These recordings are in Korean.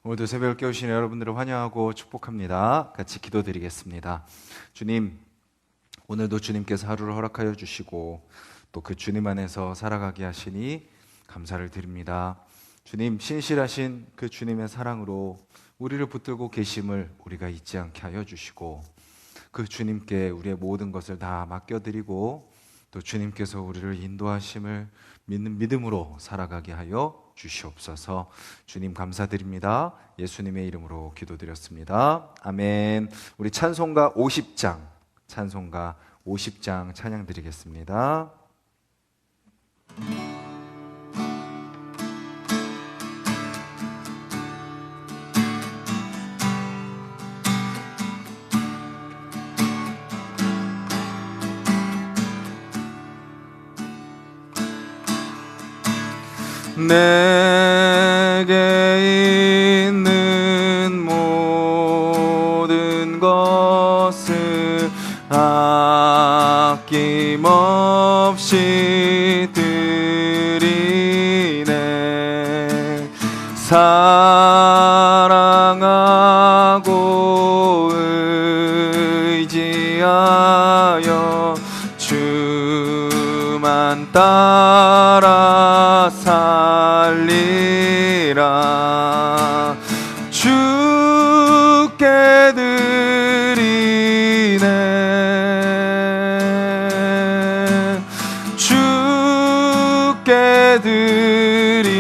오늘도 새벽을 깨우신 여러분들을 환영하고 축복합니다. 같이 기도드리겠습니다. 주님, 오늘도 주님께서 하루를 허락하여 주시고 또 그 주님 안에서 살아가게 하시니 감사를 드립니다. 주님, 신실하신 그 주님의 사랑으로 우리를 붙들고 계심을 우리가 잊지 않게 하여 주시고 그 주님께 우리의 모든 것을 다 맡겨드리고 또 주님께서 우리를 인도하심을 믿는 믿음으로 살아가게 하여 주시옵소서. 주님 감사드립니다. 예수님의 이름으로 기도드렸습니다. 아멘. 우리 찬송가 50장 찬양 드리겠습니다. 내게 있는 모든 것을 아낌없이 드리네. 사랑하고 의지하여 주만 따라 살리라. 주께 드리네. 주께 드리네.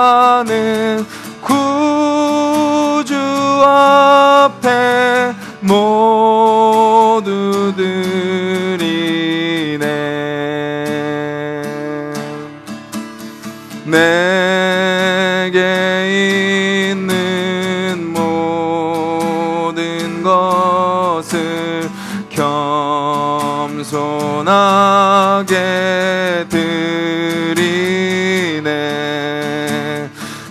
사랑하는 구주 앞에 모두 드리네. 내게 있는 모든 것을 겸손하게 드리네.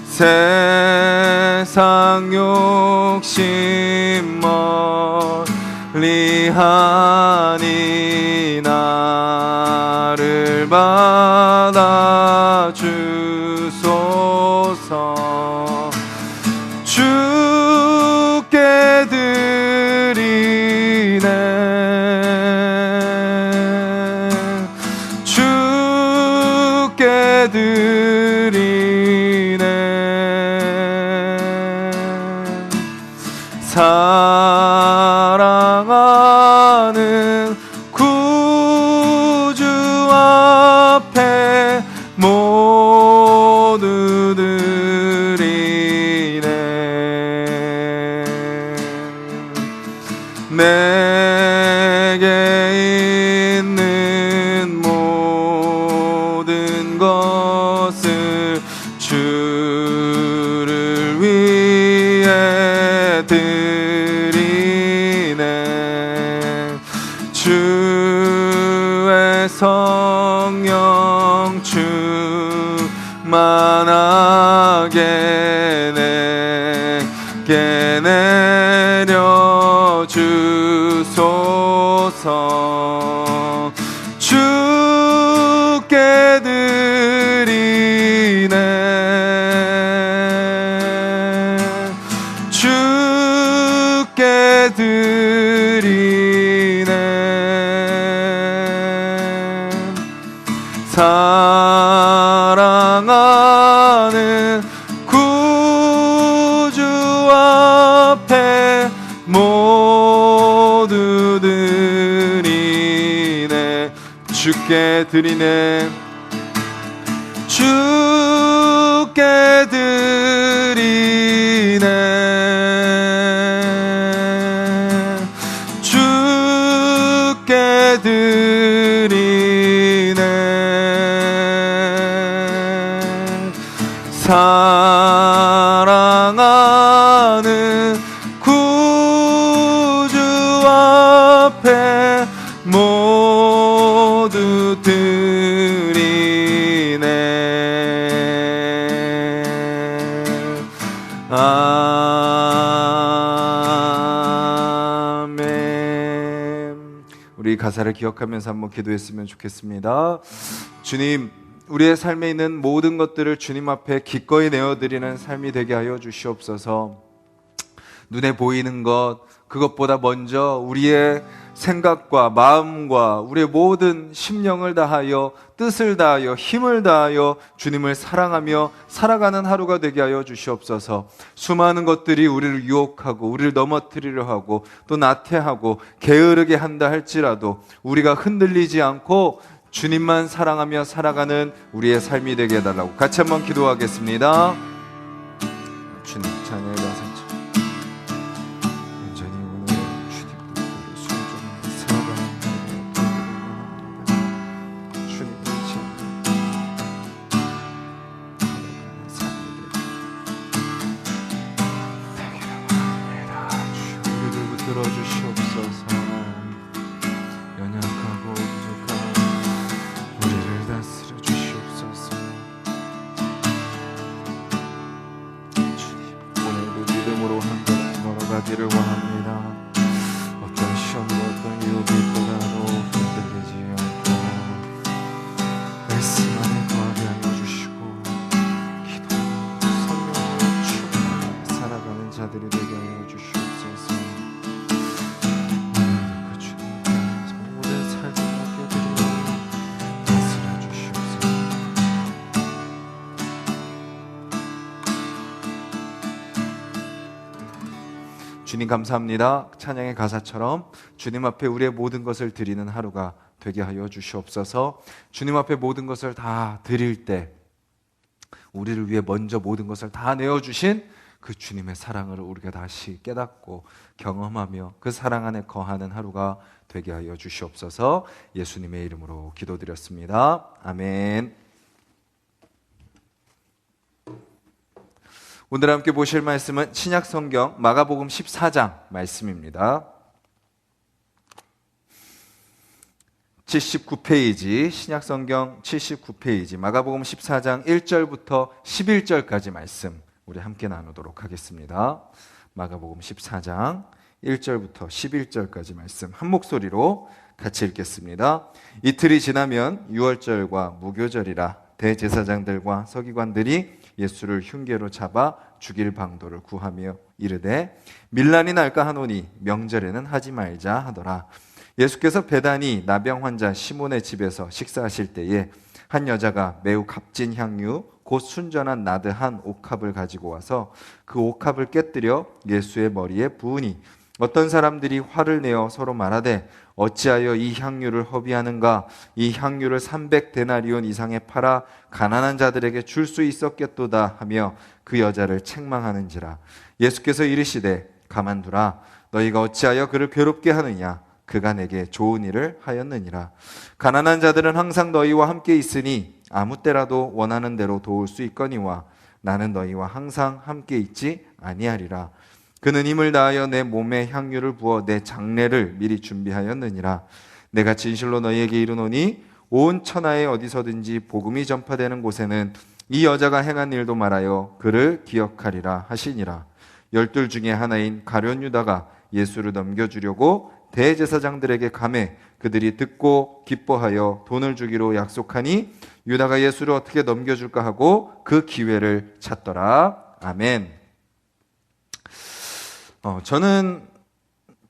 세상 욕심 멀리하니 나를 받아주소서. 주께 드리네. 주께 드리네. 사랑하는 구주 앞에 모두 드리네. 내게 있는 모든 것을 주를 위해 드리네. 주의 성령 충만하게 내게 내려주소서. 주께 드리네. 주께 드리네. 사랑하는 구주 앞에 모두 드리네. 주께 드리네. 주께 드리네. 주께 드리네. 사랑하는 구주 앞에 모두 드리네. 아멘. 우리 우리 가사를 기억하면서 한번 기도했으면 좋겠습니다. 주님, 우리의 삶에 있는 모든 것들을 주님 앞에 기꺼이 내어드리는 삶이 되게 하여 주시옵소서. 눈에 보이는 것, 그것보다 먼저 우리의 생각과 마음과 우리의 모든 심령을 다하여, 뜻을 다하여, 힘을 다하여 주님을 사랑하며 살아가는 하루가 되게 하여 주시옵소서. 수많은 것들이 우리를 유혹하고 우리를 넘어뜨리려 하고 또 나태하고 게으르게 한다 할지라도 우리가 흔들리지 않고 주님만 사랑하며 살아가는 우리의 삶이 되게 해달라고 같이 한번 기도하겠습니다. 주님 찬양의 가사 들어주시옵소서. 연약하고 부족한 우리를 다스려 주시옵소서. 주님, 오늘도 믿음으로 한 걸음 걸어가기를 원합니다. 어떤 시험과 어떤 유혹이 있더라도 흔들리지 않고 말씀 안에 거하게 하여 주시고 기도, 성령으로 충만하게 살아가는 자들이 되게 하여 주시옵소서. 주님 감사합니다. 찬양의 가사처럼 주님 앞에 우리의 모든 것을 드리는 하루가 되게 하여 주시옵소서. 주님 앞에 모든 것을 다 드릴 때 우리를 위해 먼저 모든 것을 다 내어주신 그 주님의 사랑을 우리가 다시 깨닫고 경험하며 그 사랑 안에 거하는 하루가 되게 하여 주시옵소서. 예수님의 이름으로 기도드렸습니다. 아멘. 오늘 함께 보실 말씀은 신약성경 마가복음 14장 말씀입니다. 79페이지, 신약성경 79페이지, 마가복음 14장 1절부터 11절까지 말씀 우리 함께 나누도록 하겠습니다. 마가복음 14장 1절부터 11절까지 말씀 한 목소리로 같이 읽겠습니다. 이틀이 지나면 유월절과 무교절이라 대제사장들과 서기관들이 예수를 흉계로 잡아 죽일 방도를 구하며 이르되 밀란이 날까 하노니 명절에는 하지 말자 하더라. 예수께서 베다니 나병 환자 시몬의 집에서 식사하실 때에 한 여자가 매우 값진 향유 곧 순전한 나드 한 옥합을 가지고 와서 그 옥합을 깨뜨려 예수의 머리에 부으니 어떤 사람들이 화를 내어 서로 말하되 어찌하여 이 향유를 허비하는가? 이 향유를 300데나리온 이상에 팔아 가난한 자들에게 줄 수 있었겠도다 하며 그 여자를 책망하는지라. 예수께서 이르시되 가만두라. 너희가 어찌하여 그를 괴롭게 하느냐? 그가 내게 좋은 일을 하였느니라. 가난한 자들은 항상 너희와 함께 있으니 아무 때라도 원하는 대로 도울 수 있거니와 나는 너희와 항상 함께 있지 아니하리라. 그는 힘을 다하여 내 몸에 향유를 부어 내 장례를 미리 준비하였느니라. 내가 진실로 너희에게 이르노니 온 천하에 어디서든지 복음이 전파되는 곳에는 이 여자가 행한 일도 말하여 그를 기억하리라 하시니라. 12 중에 하나인 가룟 유다가 예수를 넘겨주려고 대제사장들에게 가매 그들이 듣고 기뻐하여 돈을 주기로 약속하니 유다가 예수를 어떻게 넘겨줄까 하고 그 기회를 찾더라. 아멘. 저는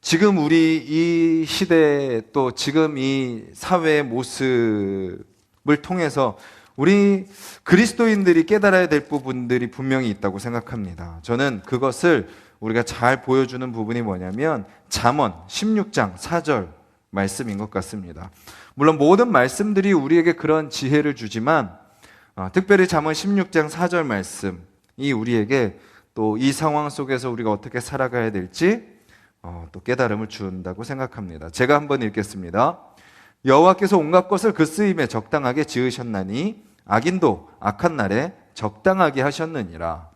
지금 우리 이 시대 또 지금 이 사회의 모습을 통해서 우리 그리스도인들이 깨달아야 될 부분들이 분명히 있다고 생각합니다. 저는 그것을 우리가 잘 보여주는 부분이 뭐냐면 잠언 16장 4절 말씀인 것 같습니다. 물론 모든 말씀들이 우리에게 그런 지혜를 주지만 특별히 잠언 16장 4절 말씀이 우리에게 또 이 상황 속에서 우리가 어떻게 살아가야 될지 또 깨달음을 준다고 생각합니다. 제가 한번 읽겠습니다. 여호와께서 온갖 것을 그 쓰임에 적당하게 지으셨나니 악인도 악한 날에 적당하게 하셨느니라.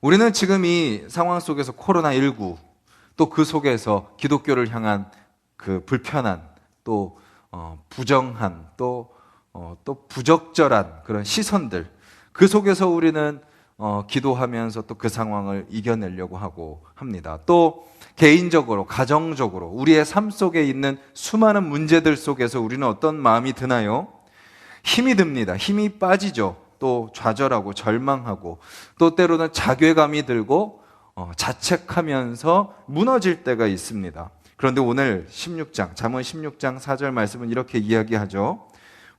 우리는 지금 이 상황 속에서 코로나19 또 그 속에서 기독교를 향한 그 불편한 또 부정한 또 부적절한 그런 시선들 그 속에서 우리는 기도하면서 또 그 상황을 이겨내려고 하고 합니다. 또 개인적으로, 가정적으로 우리의 삶 속에 있는 수많은 문제들 속에서 우리는 어떤 마음이 드나요? 힘이 듭니다. 힘이 빠지죠. 또 좌절하고 절망하고 또 때로는 자괴감이 들고 자책하면서 무너질 때가 있습니다. 그런데 오늘 16장, 잠언 16장 4절 말씀은 이렇게 이야기하죠.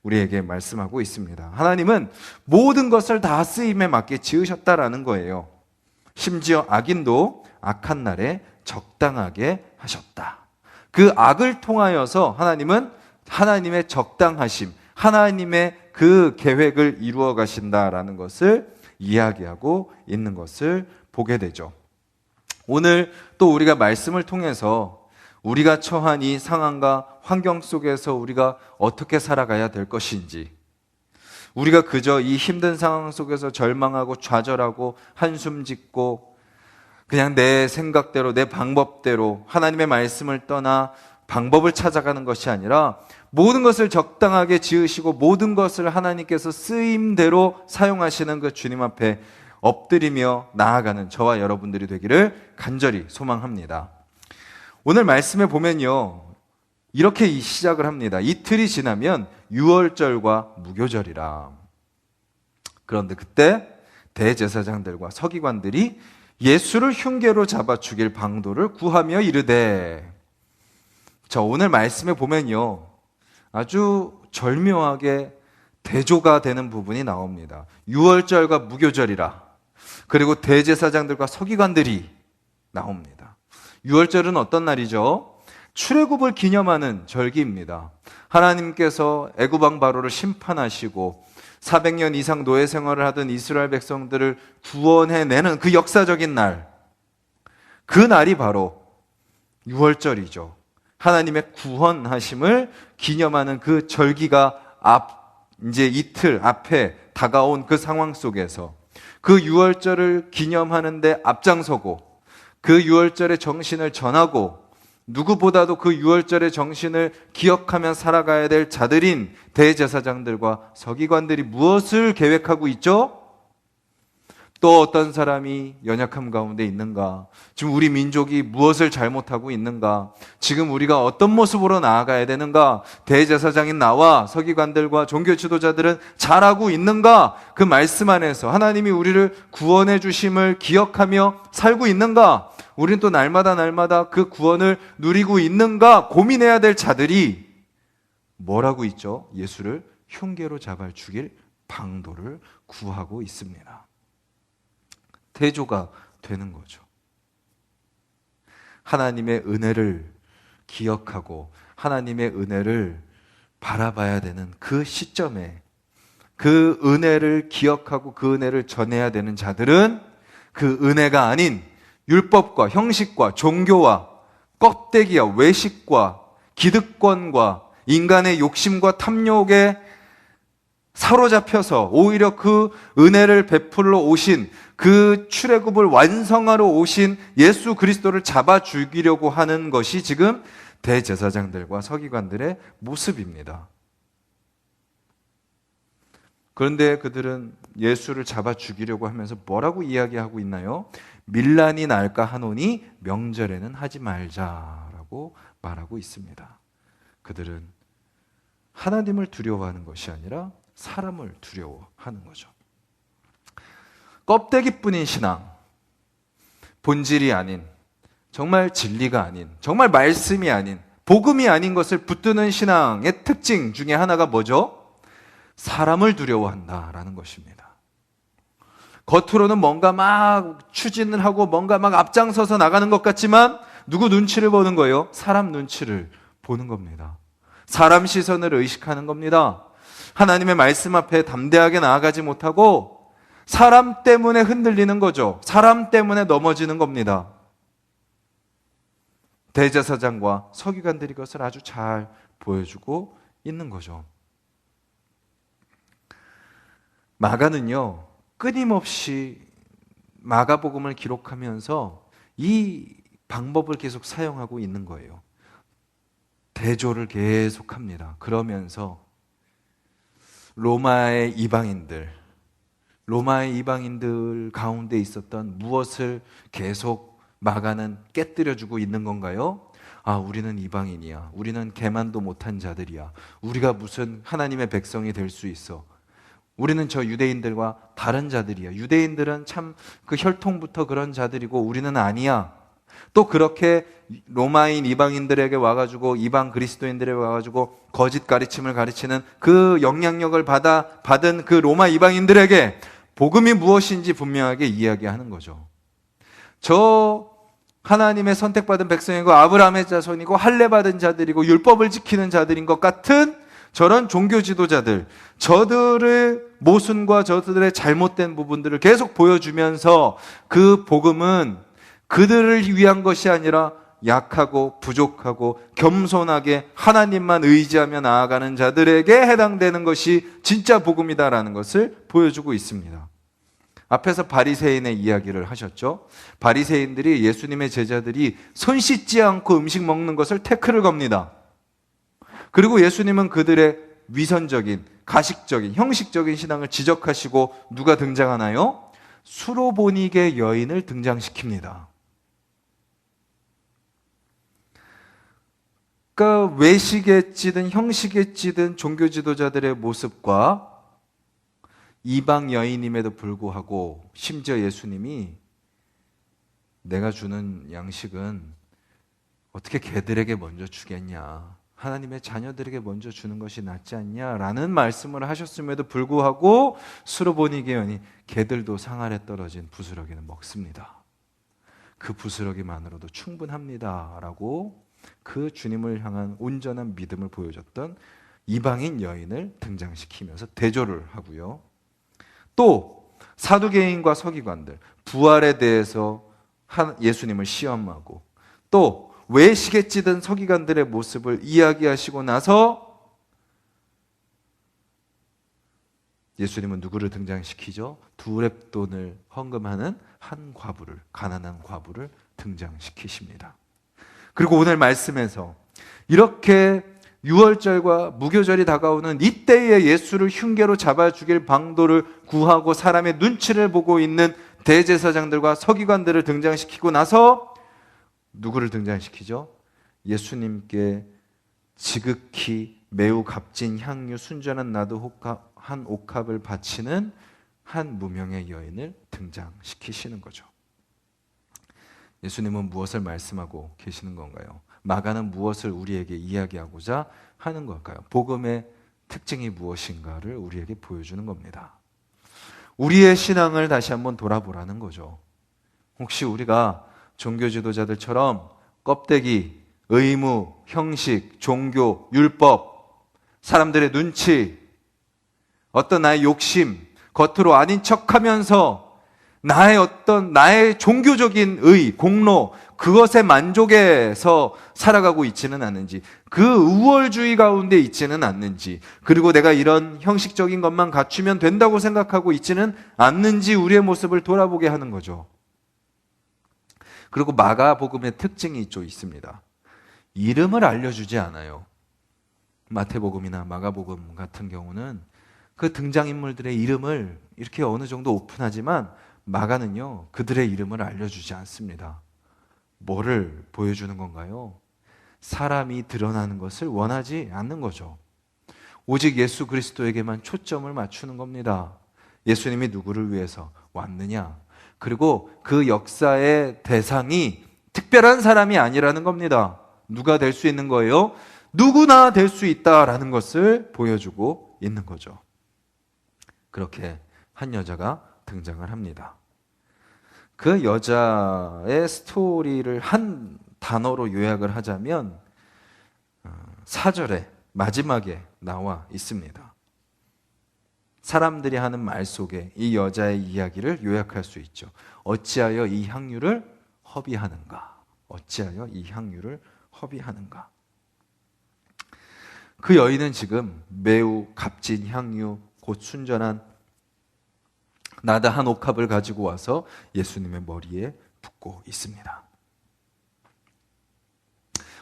우리에게 말씀하고 있습니다. 하나님은 모든 것을 다 쓰임에 맞게 지으셨다라는 거예요. 심지어 악인도 악한 날에 적당하게 하셨다. 그 악을 통하여서 하나님은 하나님의 적당하심, 하나님의 그 계획을 이루어 가신다라는 것을 이야기하고 있는 것을 보게 되죠. 오늘 또 우리가 말씀을 통해서 우리가 처한 이 상황과 환경 속에서 우리가 어떻게 살아가야 될 것인지, 우리가 그저 이 힘든 상황 속에서 절망하고 좌절하고 한숨 짓고 그냥 내 생각대로 내 방법대로 하나님의 말씀을 떠나 방법을 찾아가는 것이 아니라 모든 것을 적당하게 지으시고 모든 것을 하나님께서 쓰임대로 사용하시는 그 주님 앞에 엎드리며 나아가는 저와 여러분들이 되기를 간절히 소망합니다. 오늘 말씀에 보면요, 이렇게 시작을 합니다. 이틀이 지나면 유월절과 무교절이라. 그런데 그때 대제사장들과 서기관들이 예수를 흉계로 잡아 죽일 방도를 구하며 이르되. 자, 오늘 말씀에 보면요, 아주 절묘하게 대조가 되는 부분이 나옵니다. 유월절과 무교절이라. 그리고 대제사장들과 서기관들이 나옵니다. 유월절은 어떤 날이죠? 출애굽을 기념하는 절기입니다. 하나님께서 애굽 왕 바로를 심판하시고 400년 이상 노예 생활을 하던 이스라엘 백성들을 구원해내는 그 역사적인 날, 그 날이 바로 유월절이죠. 하나님의 구원하심을 기념하는 그 절기가 이제 이틀 앞에 다가온 그 상황 속에서 그 유월절을 기념하는데 앞장서고 그 유월절의 정신을 전하고 누구보다도 그 유월절의 정신을 기억하며 살아가야 될 자들인 대제사장들과 서기관들이 무엇을 계획하고 있죠? 또 어떤 사람이 연약함 가운데 있는가? 지금 우리 민족이 무엇을 잘못하고 있는가? 지금 우리가 어떤 모습으로 나아가야 되는가? 대제사장인 나와 서기관들과 종교 지도자들은 잘하고 있는가? 그 말씀 안에서 하나님이 우리를 구원해 주심을 기억하며 살고 있는가? 우리는 또 날마다 그 구원을 누리고 있는가? 고민해야 될 자들이 뭐라고 있죠? 예수를 흉계로 잡아 죽일 방도를 구하고 있습니다. 대조가 되는 거죠. 하나님의 은혜를 기억하고 하나님의 은혜를 바라봐야 되는 그 시점에 그 은혜를 기억하고 그 은혜를 전해야 되는 자들은 그 은혜가 아닌 율법과 형식과 종교와 껍데기와 외식과 기득권과 인간의 욕심과 탐욕에 사로잡혀서 오히려 그 은혜를 베풀러 오신 그 출애굽을 완성하러 오신 예수 그리스도를 잡아 죽이려고 하는 것이 지금 대제사장들과 서기관들의 모습입니다. 그런데 그들은 예수를 잡아 죽이려고 하면서 뭐라고 이야기하고 있나요? 밀란이 날까 하노니 명절에는 하지 말자라고 말하고 있습니다. 그들은 하나님을 두려워하는 것이 아니라 사람을 두려워하는 거죠. 껍데기뿐인 신앙, 본질이 아닌, 정말 진리가 아닌, 정말 말씀이 아닌, 복음이 아닌 것을 붙드는 신앙의 특징 중에 하나가 뭐죠? 사람을 두려워한다라는 것입니다. 겉으로는 뭔가 막 추진을 하고 뭔가 막 앞장서서 나가는 것 같지만 누구 눈치를 보는 거예요? 사람 눈치를 보는 겁니다. 사람 시선을 의식하는 겁니다. 하나님의 말씀 앞에 담대하게 나아가지 못하고 사람 때문에 흔들리는 거죠. 사람 때문에 넘어지는 겁니다. 대제사장과 서기관들이 그것을 아주 잘 보여주고 있는 거죠. 마가는요, 끊임없이 마가복음을 기록하면서 이 방법을 계속 사용하고 있는 거예요. 대조를 계속합니다. 그러면서 로마의 이방인들, 로마의 이방인들 가운데 있었던 무엇을 계속 마가는 깨뜨려주고 있는 건가요? 아, 우리는 이방인이야. 우리는 개만도 못한 자들이야. 우리가 무슨 하나님의 백성이 될 수 있어. 우리는 저 유대인들과 다른 자들이야. 유대인들은 참 그 혈통부터 그런 자들이고 우리는 아니야. 또 그렇게 로마인 이방인들에게 와가지고 이방 그리스도인들에게 와가지고 거짓 가르침을 가르치는 그 영향력을 받은 그 로마 이방인들에게 복음이 무엇인지 분명하게 이야기하는 거죠. 저 하나님의 선택받은 백성이고 아브라함의 자손이고 할례받은 자들이고 율법을 지키는 자들인 것 같은 저런 종교 지도자들, 저들의 모순과 저들의 잘못된 부분들을 계속 보여주면서 그 복음은 그들을 위한 것이 아니라 약하고 부족하고 겸손하게 하나님만 의지하며 나아가는 자들에게 해당되는 것이 진짜 복음이다라는 것을 보여주고 있습니다. 앞에서 바리새인의 이야기를 하셨죠. 바리새인들이 예수님의 제자들이 손 씻지 않고 음식 먹는 것을 태클을 겁니다. 그리고 예수님은 그들의 위선적인, 가식적인, 형식적인 신앙을 지적하시고 누가 등장하나요? 수로보니게 여인을 등장시킵니다. 그러니까 외식에 찌든 형식에 찌든 종교 지도자들의 모습과 이방 여인임에도 불구하고 심지어 예수님이 내가 주는 양식은 어떻게 개들에게 먼저 주겠냐, 하나님의 자녀들에게 먼저 주는 것이 낫지 않냐라는 말씀을 하셨음에도 불구하고 수로보니게 여인이 개들도 상 아래 떨어진 부스러기는 먹습니다. 그 부스러기만으로도 충분합니다라고 그 주님을 향한 온전한 믿음을 보여줬던 이방인 여인을 등장시키면서 대조를 하고요. 또 사두개인과 서기관들, 부활에 대해서 예수님을 시험하고 또 외식에 찌든 서기관들의 모습을 이야기하시고 나서 예수님은 누구를 등장시키죠? 두 렙돈을 헌금하는 한 과부를, 가난한 과부를 등장시키십니다. 그리고 오늘 말씀에서 이렇게 유월절과 무교절이 다가오는 이때에 예수를 흉계로 잡아 죽일 방도를 구하고 사람의 눈치를 보고 있는 대제사장들과 서기관들을 등장시키고 나서 누구를 등장시키죠? 예수님께 지극히 매우 값진 향유 순전한 나도 한 옥합을 바치는 한 무명의 여인을 등장시키시는 거죠. 예수님은 무엇을 말씀하고 계시는 건가요? 마가는 무엇을 우리에게 이야기하고자 하는 걸까요? 복음의 특징이 무엇인가를 우리에게 보여주는 겁니다. 우리의 신앙을 다시 한번 돌아보라는 거죠. 혹시 우리가 종교 지도자들처럼 껍데기, 의무, 형식, 종교, 율법, 사람들의 눈치, 어떤 나의 욕심, 겉으로 아닌 척하면서 나의 종교적인 공로, 그것에 만족해서 살아가고 있지는 않는지, 그 우월주의 가운데 있지는 않는지, 그리고 내가 이런 형식적인 것만 갖추면 된다고 생각하고 있지는 않는지 우리의 모습을 돌아보게 하는 거죠. 그리고 마가복음의 특징이 좀 있습니다. 이름을 알려주지 않아요. 마태복음이나 마가복음 같은 경우는 그 등장인물들의 이름을 이렇게 어느 정도 오픈하지만 마가는요, 그들의 이름을 알려주지 않습니다. 뭐를 보여주는 건가요? 사람이 드러나는 것을 원하지 않는 거죠. 오직 예수 그리스도에게만 초점을 맞추는 겁니다. 예수님이 누구를 위해서 왔느냐? 그리고 그 역사의 대상이 특별한 사람이 아니라는 겁니다. 누가 될 수 있는 거예요? 누구나 될 수 있다라는 것을 보여주고 있는 거죠. 그렇게 한 여자가 등장을 합니다. 그 여자의 스토리를 한 단어로 요약을 하자면 4절에 마지막에 나와 있습니다. 사람들이 하는 말 속에 이 여자의 이야기를 요약할 수 있죠. 어찌하여 이 향유를 허비하는가? 어찌하여 이 향유를 허비하는가? 그 여인은 지금 매우 값진 향유, 곧 순전한 나다 한 옥합을 가지고 와서 예수님의 머리에 붓고 있습니다.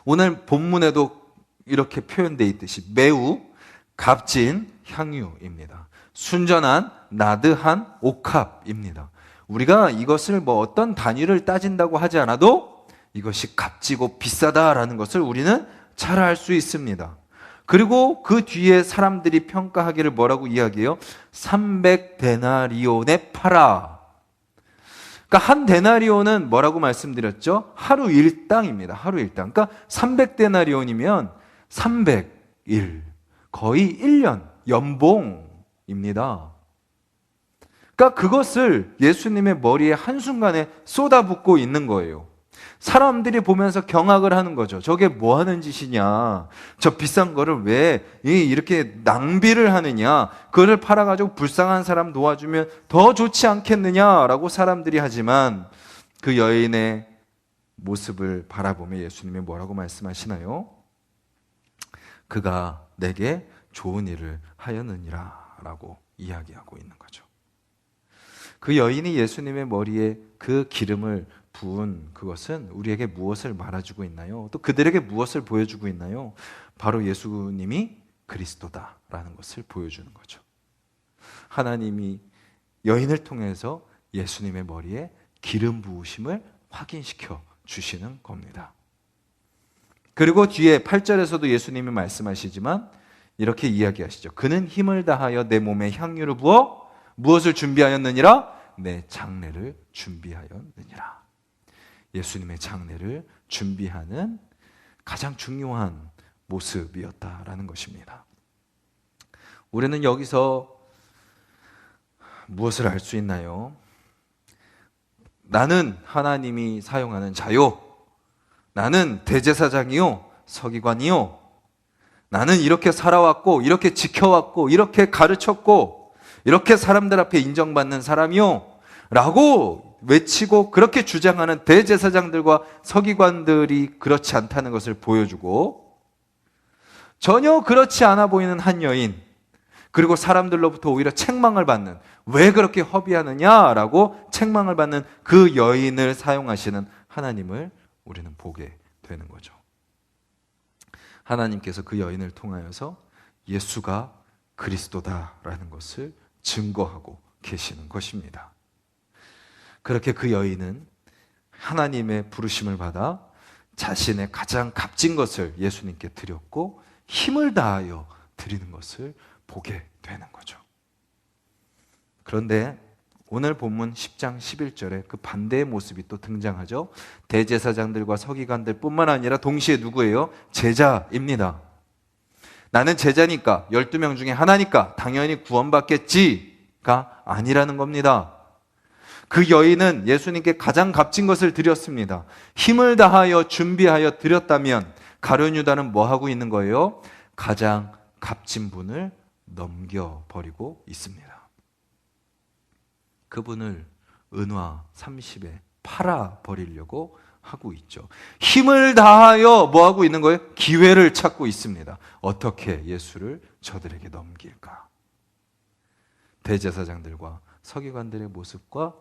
오늘 본문에도 이렇게 표현되어 있듯이 매우 값진 향유입니다. 순전한 나드한 옥합입니다. 우리가 이것을 어떤 단위를 따진다고 하지 않아도 이것이 값지고 비싸다라는 것을 우리는 잘 알 수 있습니다. 그리고 그 뒤에 사람들이 평가하기를 뭐라고 이야기해요? 300데나리온에 팔아. 그러니까 한 데나리온은 뭐라고 말씀드렸죠? 하루 일당입니다. 하루 일당. 그러니까 300데나리온이면 300일, 거의 1년 연봉입니다. 그러니까 그것을 예수님의 머리에 한순간에 쏟아붓고 있는 거예요. 사람들이 보면서 경악을 하는 거죠. 저게 뭐 하는 짓이냐? 저 비싼 거를 왜 이렇게 낭비를 하느냐? 그거를 팔아가지고 불쌍한 사람 도와주면 더 좋지 않겠느냐라고 사람들이 하지만 그 여인의 모습을 바라보며 예수님이 뭐라고 말씀하시나요? 그가 내게 좋은 일을 하였느니라 라고 이야기하고 있는 거죠. 그 여인이 예수님의 머리에 그 기름을 부은 그것은 우리에게 무엇을 말해주고 있나요? 또 그들에게 무엇을 보여주고 있나요? 바로 예수님이 그리스도다라는 것을 보여주는 거죠. 하나님이 여인을 통해서 예수님의 머리에 기름 부으심을 확인시켜 주시는 겁니다. 그리고 뒤에 8절에서도 예수님이 말씀하시지만 이렇게 이야기하시죠. 그는 힘을 다하여 내 몸에 향유를 부어 무엇을 준비하였느니라? 내 장례를 준비하였느니라. 예수님의 장례를 준비하는 가장 중요한 모습이었다라는 것입니다. 우리는 여기서 무엇을 알 수 있나요? 나는 하나님이 사용하는 자요. 나는 대제사장이요. 서기관이요. 나는 이렇게 살아왔고, 이렇게 지켜왔고, 이렇게 가르쳤고, 이렇게 사람들 앞에 인정받는 사람이요. 라고 외치고 그렇게 주장하는 대제사장들과 서기관들이 그렇지 않다는 것을 보여주고, 전혀 그렇지 않아 보이는 한 여인, 그리고 사람들로부터 오히려 책망을 받는, 왜 그렇게 허비하느냐라고 책망을 받는 그 여인을 사용하시는 하나님을 우리는 보게 되는 거죠. 하나님께서 그 여인을 통하여서 예수가 그리스도다라는 것을 증거하고 계시는 것입니다. 그렇게 그 여인은 하나님의 부르심을 받아 자신의 가장 값진 것을 예수님께 드렸고 힘을 다하여 드리는 것을 보게 되는 거죠. 그런데 오늘 본문 10장 11절에 그 반대의 모습이 또 등장하죠. 대제사장들과 서기관들 뿐만 아니라 동시에 누구예요? 제자입니다. 나는 제자니까 12명 중에 하나니까 당연히 구원받겠지가 아니라는 겁니다. 그 여인은 예수님께 가장 값진 것을 드렸습니다. 힘을 다하여 준비하여 드렸다면 가룟 유다는 뭐 하고 있는 거예요? 가장 값진 분을 넘겨버리고 있습니다. 그분을 은화 30에 팔아버리려고 하고 있죠. 힘을 다하여 뭐 하고 있는 거예요? 기회를 찾고 있습니다. 어떻게 예수를 저들에게 넘길까? 대제사장들과 서기관들의 모습과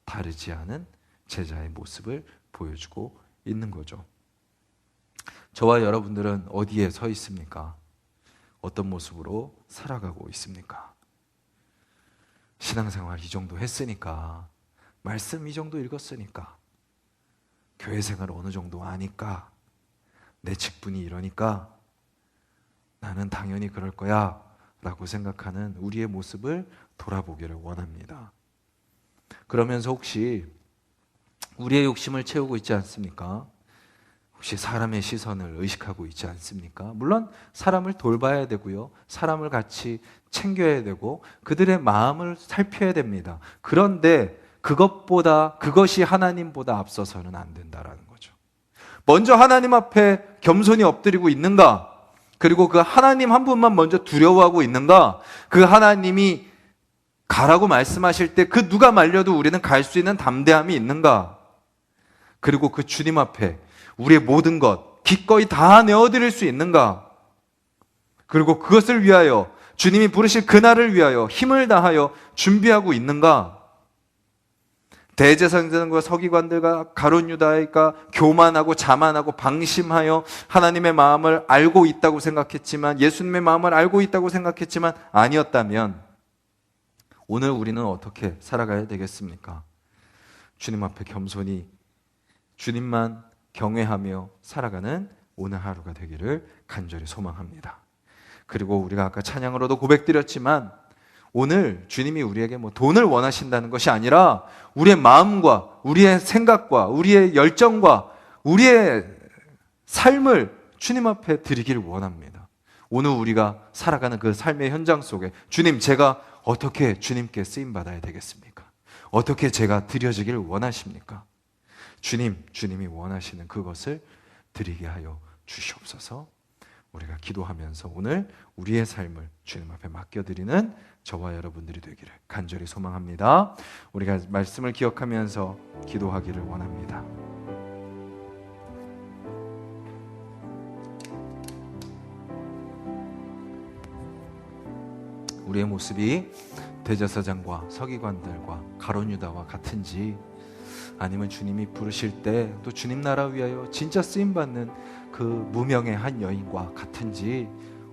다르지 않은 제자의 모습을 보여주고 있는 거죠. 저와 여러분들은 어디에 서 있습니까? 어떤 모습으로 살아가고 있습니까? 신앙생활 이 정도 했으니까, 말씀 이 정도 읽었으니까, 교회 생활 어느 정도 아니까, 내 직분이 이러니까 나는 당연히 그럴 거야 라고 생각하는 우리의 모습을 돌아보기를 원합니다. 그러면서 혹시 우리의 욕심을 채우고 있지 않습니까? 혹시 사람의 시선을 의식하고 있지 않습니까? 물론 사람을 돌봐야 되고요. 사람을 같이 챙겨야 되고 그들의 마음을 살펴야 됩니다. 그런데 그것이 하나님보다 앞서서는 안 된다라는 거죠. 먼저 하나님 앞에 겸손히 엎드리고 있는가? 그리고 그 하나님 한 분만 먼저 두려워하고 있는가? 그 하나님이 가라고 말씀하실 때 그 누가 말려도 우리는 갈 수 있는 담대함이 있는가? 그리고 그 주님 앞에 우리의 모든 것 기꺼이 다 내어드릴 수 있는가? 그리고 그것을 위하여 주님이 부르실 그날을 위하여 힘을 다하여 준비하고 있는가? 대제사장들과 서기관들과 가룟 유다가 교만하고 자만하고 방심하여 하나님의 마음을 알고 있다고 생각했지만, 예수님의 마음을 알고 있다고 생각했지만 아니었다면 오늘 우리는 어떻게 살아가야 되겠습니까? 주님 앞에 겸손히 주님만 경외하며 살아가는 오늘 하루가 되기를 간절히 소망합니다. 그리고 우리가 아까 찬양으로도 고백드렸지만, 오늘 주님이 우리에게 돈을 원하신다는 것이 아니라 우리의 마음과 우리의 생각과 우리의 열정과 우리의 삶을 주님 앞에 드리기를 원합니다. 오늘 우리가 살아가는 그 삶의 현장 속에 주님, 제가 어떻게 주님께 쓰임받아야 되겠습니까? 어떻게 제가 드려지기를 원하십니까? 주님이 원하시는 그것을 드리게 하여 주시옵소서. 우리가 기도하면서 오늘 우리의 삶을 주님 앞에 맡겨드리는 저와 여러분들이 되기를 간절히 소망합니다. 우리가 말씀을 기억하면서 기도하기를 원합니다. 우리의 모습이 대제사장과 서기관들과 가룟 유다와 같은지, 아니면 주님이 부르실 때 또 주님 나라 위하여 진짜 쓰임받는 그 무명의 한 여인과 같은지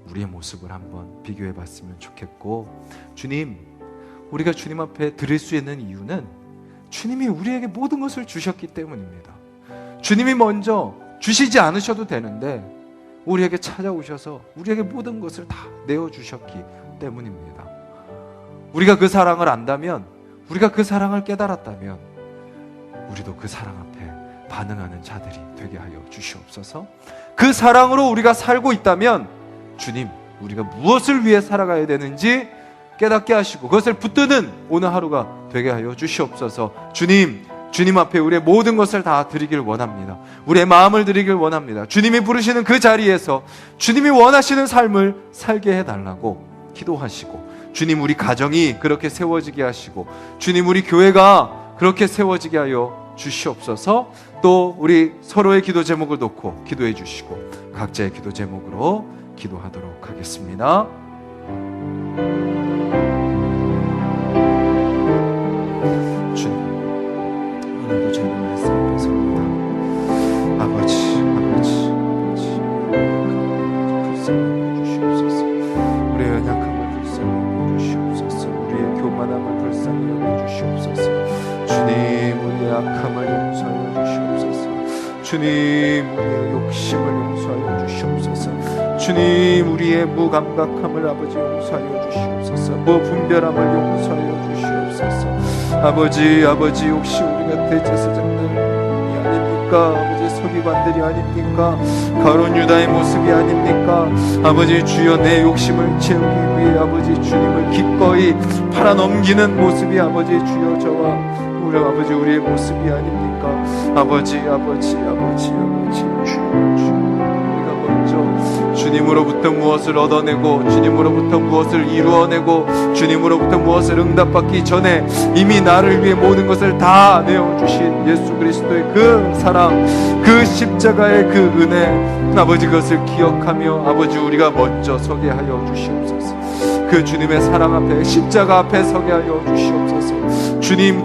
우리의 모습을 한번 비교해 봤으면 좋겠고, 주님, 우리가 주님 앞에 드릴 수 있는 이유는 주님이 우리에게 모든 것을 주셨기 때문입니다. 주님이 먼저 주시지 않으셔도 되는데 우리에게 찾아오셔서 우리에게 모든 것을 다 내어주셨기 때문입니다. 우리가 그 사랑을 안다면, 우리가 그 사랑을 깨달았다면 우리도 그 사랑 앞에 반응하는 자들이 되게 하여 주시옵소서. 그 사랑으로 우리가 살고 있다면 주님, 우리가 무엇을 위해 살아가야 되는지 깨닫게 하시고 그것을 붙드는 오늘 하루가 되게 하여 주시옵소서. 주님 앞에 우리의 모든 것을 다 드리길 원합니다. 우리의 마음을 드리길 원합니다. 주님이 부르시는 그 자리에서 주님이 원하시는 삶을 살게 해달라고 기도하시고, 주님, 우리 가정이 그렇게 세워지게 하시고, 주님, 우리 교회가 그렇게 세워지게 하여 주시옵소서. 또 우리 서로의 기도 제목을 놓고 기도해 주시고 각자의 기도 제목으로 기도하도록 하겠습니다. 주님, 오늘도 저희 말씀 앞에 섭니다. 아버지 불쌍히 여겨주시옵소서. 우리의 연약함을 불쌍히 여겨주시옵소서. 우리의 교만함을 불쌍히 여겨주시옵소서. 주님, 우리의 악함을 용서하여 주시옵소서. 주님, 우리의 욕심을 용서하여 주시옵소서. 주님, 우리의 무감각함을 아버지 용서하여 주시옵소서. 무분별함을 용서하여 주시옵소서. 아버지 혹시 우리가 대제사장들이 아닙니까? 아버지 서기관들이 아닙니까? 가룟 유다의 모습이 아닙니까? 아버지 주여, 내 욕심을 채우기 위해 아버지 주님을 기꺼이 팔아넘기는 모습이 아버지 주여 저와 우리 아버지 우리의 모습이 아닙니까? 아버지 주여, 우리가 먼저 주님으로부터 무엇을 얻어내고 주님으로부터 무엇을 이루어내고 주님으로부터 무엇을 응답받기 전에 이미 나를 위해 모든 것을 다 내어주신 예수 그리스도의 그 사랑, 그 십자가의 그 은혜, 아버지 그것을 기억하며 아버지 우리가 먼저 서게 하여 주시옵소서. 그 주님의 사랑 앞에, 십자가 앞에 서게 하여 주시옵소서. 주님,